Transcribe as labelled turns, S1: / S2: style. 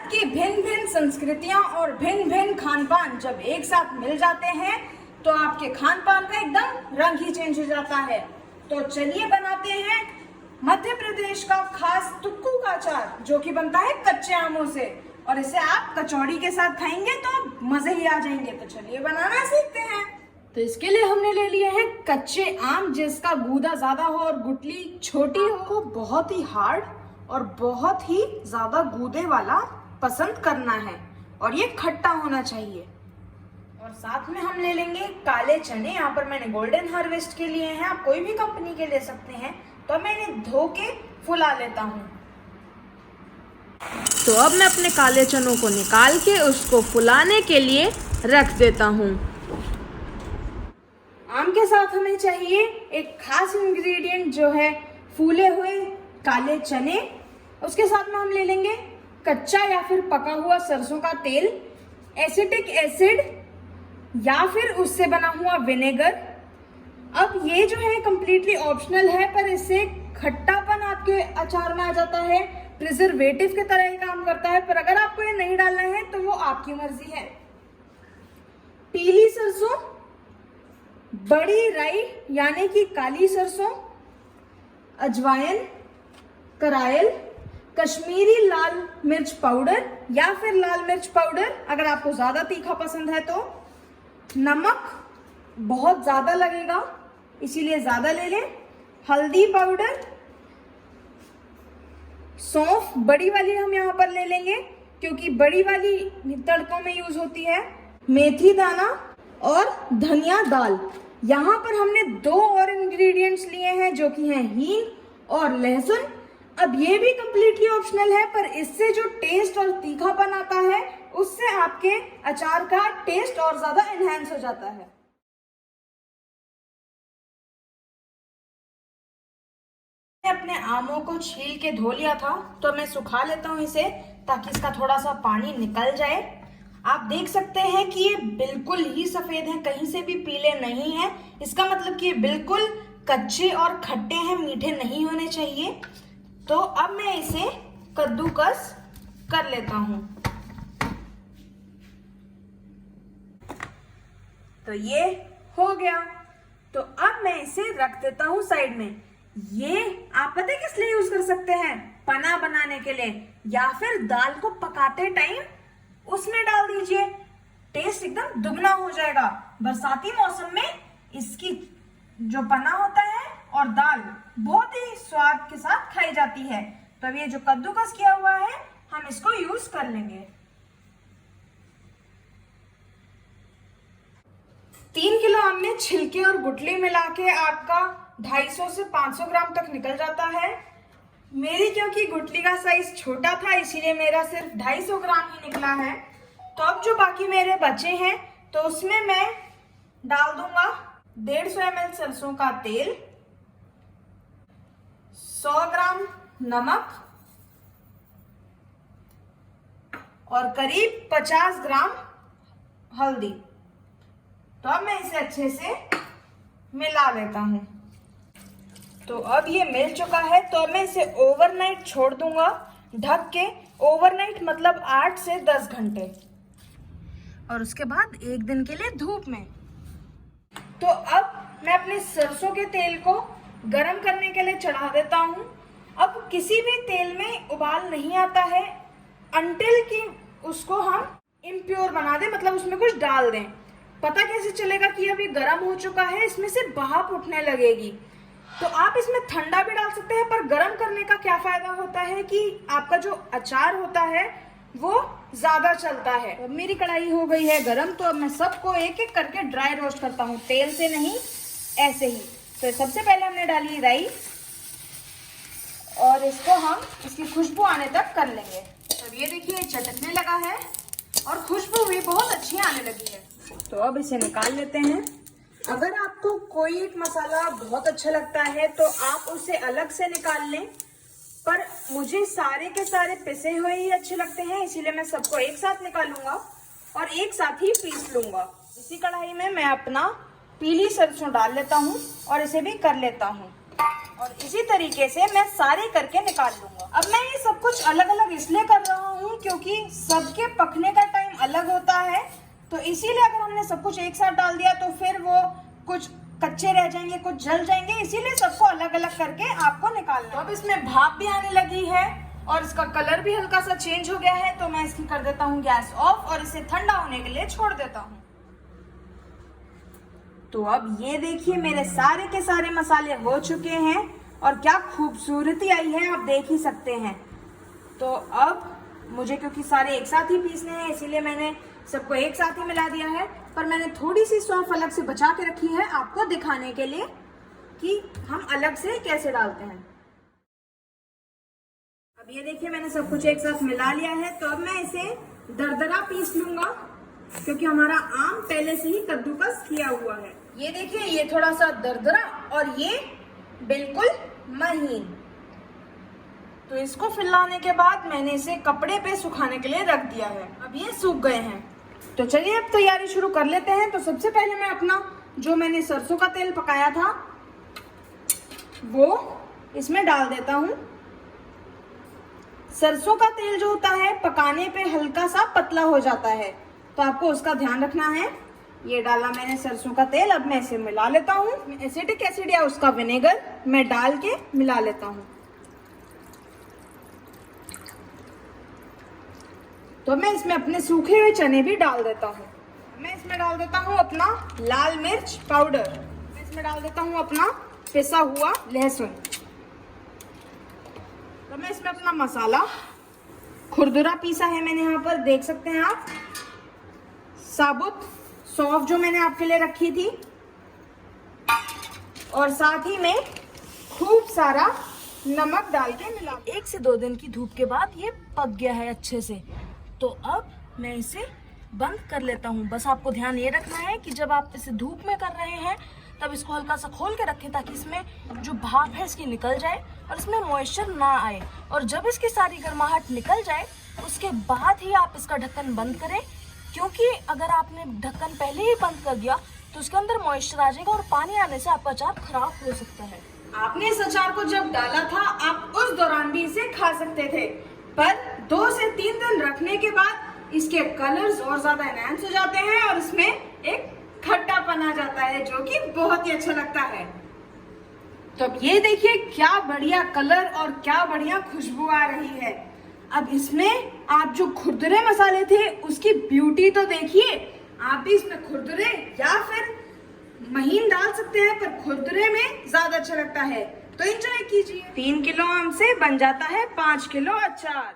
S1: भारत की भिन्न भिन्न संस्कृतियां और भिन्न भिन्न खान पान जब एक साथ मिल जाते हैं तो आपके खान पान का एकदम रंग ही चेंज हो जाता है। तो चलिए बनाते हैं मध्य प्रदेश का खास तुक्कू का अचार, जो कि बनता है कच्चे आमों से, और इसे आप कचौड़ी के साथ खाएंगे तो मजे ही आ जाएंगे। तो चलिए बनाना सीखते हैं। तो इसके लिए हमने ले लिए हैं कच्चे आम, जिसका गूदा ज्यादा हो और गुठली छोटी हो। बहुत ही हार्ड और बहुत ही ज्यादा गूदे वाला पसंद करना है, और ये खट्टा होना चाहिए। और साथ में हम ले लेंगे काले चने। यहाँ पर मैंने गोल्डन हार्वेस्ट के लिए हैं, आप कोई भी कंपनी के ले सकते हैं। तो मैं इन्हें धो के फुला लेता हूँ।
S2: तो अब मैं अपने काले चनों को निकाल के उसको फुलाने के लिए रख देता हूँ।
S1: आम के साथ हमें चाहिए एक खास इंग्रेडिएंट, जो है फूले हुए काले चने। उसके साथ में हम ले लेंगे कच्चा या फिर पका हुआ सरसों का तेल, एसिटिक एसिड या फिर उससे बना हुआ विनेगर। अब ये जो है कम्प्लीटली ऑप्शनल है, पर इससे खट्टापन आपके अचार में आ जाता है, प्रिजर्वेटिव की तरह ही काम करता है। पर अगर आपको ये नहीं डालना है तो वो आपकी मर्जी है। पीली सरसों, बड़ी राई यानी कि काली सरसों, अजवाइन, करायल, कश्मीरी लाल मिर्च पाउडर या फिर लाल मिर्च पाउडर अगर आपको ज्यादा तीखा पसंद है तो, नमक बहुत ज्यादा लगेगा इसीलिए ज्यादा ले लें, हल्दी पाउडर, सौंफ बड़ी वाली हम यहाँ पर ले लेंगे क्योंकि बड़ी वाली तड़कों में यूज होती है, मेथी दाना और धनिया दाल। यहाँ पर हमने 2 और इंग्रेडिएंट्स लिए हैं, जो कि हैं हींग और लहसुन। अब ये भी कंप्लीटली ऑप्शनल है, पर इससे जो टेस्ट और तीखापन आता है उससे आपके अचार का टेस्ट और ज्यादा एनहांस हो जाता है। अपने आमों को छील के धो लिया था, तो मैं सुखा लेता हूँ इसे, ताकि इसका थोड़ा सा पानी निकल जाए। आप देख सकते हैं कि ये बिल्कुल ही सफेद है, कहीं से भी पीले नहीं है। इसका मतलब कि ये बिल्कुल कच्चे और खट्टे हैं, मीठे नहीं होने चाहिए। तो अब मैं इसे कद्दूकस कर लेता हूँ। तो ये हो गया। तो अब मैं इसे रख देता हूँ साइड में। ये आप पता है किस लिए यूज कर सकते हैं? पना बनाने के लिए, या फिर दाल को पकाते टाइम उसमें डाल दीजिए, टेस्ट एकदम दुगना हो जाएगा। बरसाती मौसम में इसकी जो पना होता है और दाल बहुत ही स्वाद के साथ खाई जाती है। तो अब ये जो कद्दूकस किया हुआ है हम इसको यूज कर लेंगे। 3 किलो आम में छिलके और गुठली मिला के आपका 250 से 500 ग्राम तक निकल जाता है। मेरी क्योंकि गुठली का साइज छोटा था इसीलिए मेरा सिर्फ 250 ग्राम ही निकला है। तो अब जो बाकी मेरे बचे हैं तो उसमें मैं डाल दूंगा 150 ml सरसों का तेल, 100 ग्राम नमक और करीब 50 ग्राम हल्दी। तो अब मैं इसे अच्छे से मिला लेता हूं। तो अब ये मिल चुका है, तो मैं इसे ओवरनाइट छोड़ दूंगा ढक के। ओवरनाइट मतलब 8 से 10 घंटे, और उसके बाद 1 दिन के लिए धूप में। तो अब मैं अपने सरसों के तेल को गरम करने के लिए चढ़ा देता हूँ। अब किसी भी तेल में उबाल नहीं आता है अनटिल कि उसको हम इम्प्योर बना दें, मतलब उसमें कुछ डाल दें। पता कैसे चलेगा कि अभी गर्म हो चुका है? इसमें से भाप उठने लगेगी। तो आप इसमें ठंडा भी डाल सकते हैं, पर गर्म करने का क्या फायदा होता है कि आपका जो अचार होता है वो ज्यादा चलता है। अब मेरी कढ़ाई हो गई है गरम, तो अब मैं सबको एक एक करके ड्राई रोस्ट करता हूँ, तेल से नहीं, ऐसे ही। तो सबसे पहले हमने डाली राई, और इसको हम इसकी खुशबू आने तक कर लेंगे। तो ये देखिए चटकने लगा है और खुशबू भी बहुत अच्छी आने लगी है। तो अब इसे निकाल लेते हैं। अगर आपको कोई एक मसाला बहुत अच्छा लगता है तो आप उसे अलग से निकाल लें, पर मुझे सारे के सारे पिसे हुए ही अच्छे लगते हैं, इसीलिए मैं सबको एक साथ निकालूंगा और एक साथ ही पीस लूंगा। इसी कढ़ाई में मैं अपना पीली सरसों डाल लेता हूँ और इसे भी कर लेता हूँ। और इसी तरीके से मैं सारे करके निकाल लूंगा। अब मैं ये सब कुछ अलग अलग इसलिए कर रहा हूँ क्योंकि सबके पकने का टाइम अलग होता है, तो इसीलिए अगर हमने सब कुछ एक साथ डाल दिया तो फिर वो कुछ कच्चे रह जाएंगे, कुछ जल जाएंगे, इसीलिए सबको अलग अलग करके आपको निकालना। तो अब इसमें भाप भी आने लगी है और इसका कलर भी हल्का सा चेंज हो गया है, तो मैं इसकी कर देता हूँ गैस ऑफ और इसे ठंडा होने के लिए छोड़ देता हूँ। तो अब ये देखिए मेरे सारे के सारे मसाले हो चुके हैं और क्या खूबसूरती आई है, आप देख ही सकते हैं। तो अब मुझे क्योंकि सारे एक साथ ही पीसने हैं इसीलिए मैंने सबको एक साथ ही मिला दिया है, पर मैंने थोड़ी सी सौंफ अलग से बचा के रखी है आपको दिखाने के लिए कि हम अलग से कैसे डालते हैं। अब ये देखिए मैंने सब कुछ एक साथ मिला लिया है, तो अब मैं इसे दरदरा पीस लूंगा क्योंकि हमारा आम पहले से ही कद्दूकस किया हुआ है। ये देखिए ये थोड़ा सा दरदरा और ये बिल्कुल महीन। तो इसको फैलाने के बाद मैंने इसे कपड़े पे सुखाने के लिए रख दिया है। अब ये सूख गए हैं, तो चलिए अब तैयारी शुरू कर लेते हैं। तो सबसे पहले मैं अपना जो मैंने सरसों का तेल पकाया था वो इसमें डाल देता हूँ। सरसों का तेल जो होता है पकाने पे हल्का सा पतला हो जाता है, तो आपको उसका ध्यान रखना है। ये डाला मैंने सरसों का तेल, अब मैं इसे मिला लेता हूँ। एसिटिक एसिड या उसका विनेगर मैं डाल के मिला लेता हूँ। तो मैं इसमें अपने सूखे हुए चने भी डाल देता हूँ। मैं इसमें डाल देता हूँ अपना लाल मिर्च पाउडर। मैं इसमें डाल देता हूँ अपना पिसा हुआ लहसुन। तो मैं इसमें अपना मसाला खुरदुरा पीसा है मैंने यहाँ पर देख सकते हैं आप। साबुत सौंफ जो मैंने आपके लिए रखी थी और साथ ही में खूब सारा नमक डाल के मिला। 1 से 2 दिन की धूप के बाद ये पक गया है अच्छे से, तो अब मैं इसे बंद कर लेता हूँ। बस आपको ध्यान ये रखना है कि जब आप इसे धूप में कर रहे हैं तब इसको हल्का सा खोल के रखें ताकि इसमें जो भाप है इसकी निकल जाए और इसमें मॉइस्चर ना आए। और जब इसकी सारी गर्माहट निकल जाए उसके बाद ही आप इसका ढक्कन बंद करें, क्योंकि अगर आपने ढक्कन पहले ही बंद कर दिया तो उसके अंदर मॉइस्चर आ जाएगा और पानी आने से आपका अचार खराब हो सकता है। आपने इस अचार को जब डाला था आप उस दौरान भी इसे खा सकते थे, पर 2 से 3 दिन रखने के बाद इसके कलर्स और ज्यादा एनहांस हो जाते हैं और इसमें एक खट्टापन आ जाता है जो कि बहुत ही अच्छा लगता है। तो अब ये देखिए क्या बढ़िया कलर और क्या बढ़िया खुशबू आ रही है। अब इसमें आप जो खुरदुरे मसाले थे उसकी ब्यूटी तो देखिए। आप भी इसमें खुरदुरे या फिर महीन डाल सकते हैं, पर खुरदुरे में ज्यादा अच्छा लगता है। तो एंजॉय कीजिए। 3 किलो आम से बन जाता है 5 किलो अचार।